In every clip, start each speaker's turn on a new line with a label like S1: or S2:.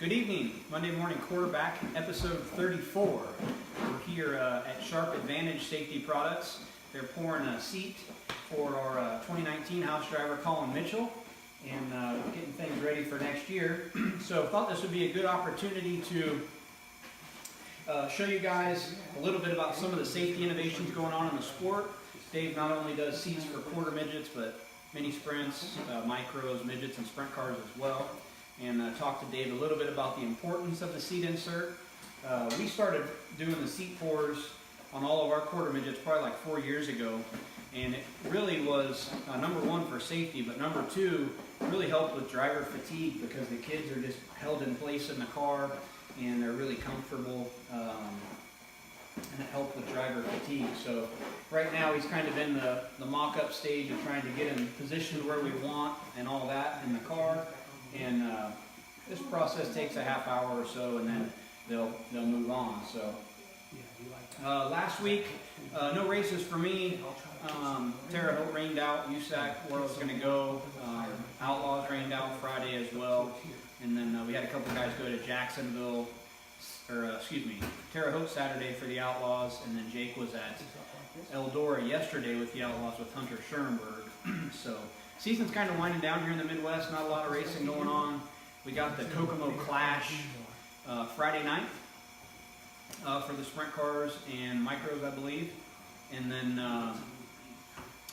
S1: Good evening, Monday Morning Quarterback, episode 34. We're here at Sharp Advantage Safety Products. They're pouring a seat for our 2019 house driver, Colin Mitchell, and getting things ready for next year. So I thought this would be a good opportunity to show you guys a little bit about some of the safety innovations going on in the sport. Dave not only does seats for quarter midgets, but mini sprints, micros, midgets, and sprint cars as well. And talk to Dave a little bit about the importance of the seat insert. We started doing the seat pours on all of our quarter midgets probably like 4 years ago, and it really was number one for safety, but number two, really helped with driver fatigue because the kids are just held in place in the car and they're really comfortable, and it helped with driver fatigue. So right now he's kind of in the mock-up stage of trying to get him positioned where we want and all that in the car. And this process takes a half hour or so, and then they'll move on. So last week, no races for me. Terre Haute rained out. USAC, where I was going to go. Outlaws rained out Friday as well. And then we had a couple guys go to Jacksonville, Terre Haute Saturday for the Outlaws, and then Jake was at Eldora yesterday with the Outlaws with Hunter Schoenberg. So season's kind of winding down here in the Midwest, not a lot of racing going on. We got the Kokomo Clash Friday night for the sprint cars and micros, I believe. And then,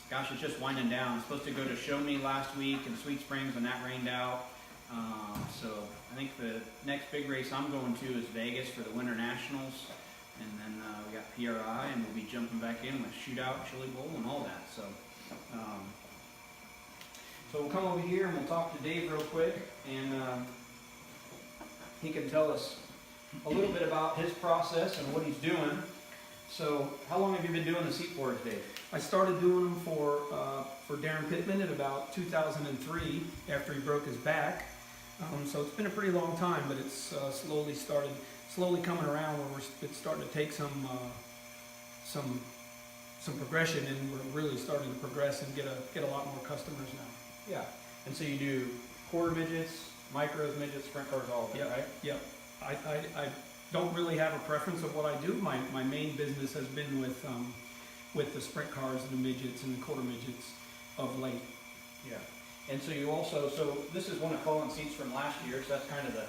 S1: gosh, it's just winding down. I'm supposed to go to Show Me last week in Sweet Springs, and that rained out. So I think the next big race I'm going to is Vegas for the Winter Nationals. And then we got PRI, and we'll be jumping back in with Shootout, Chili Bowl, and all that. So. So we'll come over here and we'll talk to Dave real quick, and he can tell us a little bit about his process and what he's doing. So how long have you been doing the seat pours, Dave?
S2: I started doing them for Darren Pittman in about 2003 after he broke his back. So it's been a pretty long time, but it's slowly coming around where it's starting to take some progression, and we're really starting to progress and get a lot more customers now.
S1: Yeah, and so you do quarter midgets, micros, midgets, sprint cars, all of it, right?
S2: Yep. I don't really have a preference of what I do. My main business has been with the sprint cars and the midgets and the quarter midgets of late.
S1: Yeah, and so you also, so this is one of Colin's seats from last year, so that's kind of the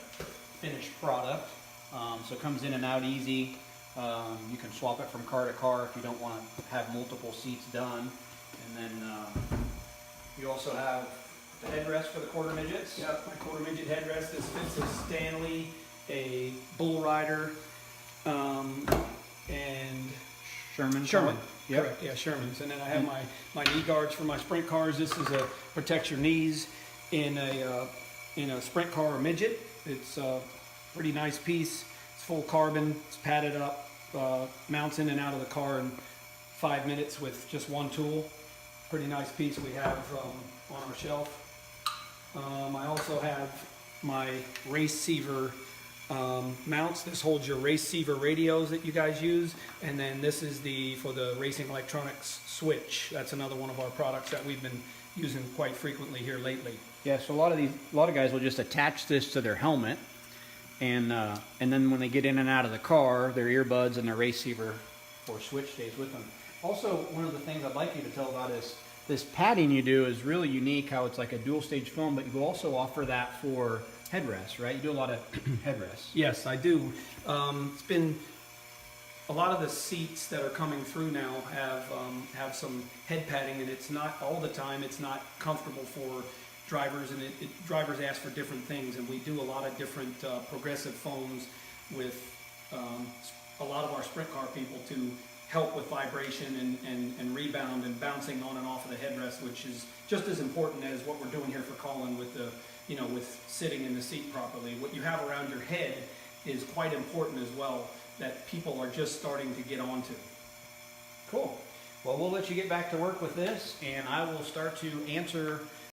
S1: finished product. So it comes in and out easy. You can swap it from car to car if you don't want to have multiple seats done. And then you also have the headrest for the quarter midgets.
S2: Yep, my quarter midget headrest is fits a Stanley, a Bull Rider, and
S1: Sherman.
S2: Yep. Correct, yeah, Sherman's. And then I have my knee guards for my sprint cars. This is a protect your knees in a sprint car or midget. It's a pretty nice piece. It's full carbon. It's padded up. Mounts in and out of the car in 5 minutes with just one tool. Pretty nice piece we have on our shelf. I also have my Raceiver mounts. This holds your Raceiver radios that you guys use, and then this is for the racing electronics switch. That's another one of our products that we've been using quite frequently here lately.
S1: Yeah, so a lot of guys will just attach this to their helmet, and then when they get in and out of the car, their earbuds and their Raceiver or switch stays with them. Also, one of the things I'd like you to tell about is this padding you do is really unique, how it's like a dual stage foam, but you also offer that for headrests, right? You do a lot of headrests.
S2: Yes, I do. It's been a lot of the seats that are coming through now have some head padding, and it's not all the time. It's not comfortable for drivers, and drivers ask for different things, and we do a lot of different progressive foams with a lot of our sprint car people to help with vibration and rebound and bouncing on and off of the headrest, which is just as important as what we're doing here for Colin with with sitting in the seat properly. What you have around your head is quite important as well, that people are just starting to get onto.
S1: Cool. Well, we'll let you get back to work with this, and I will start to answer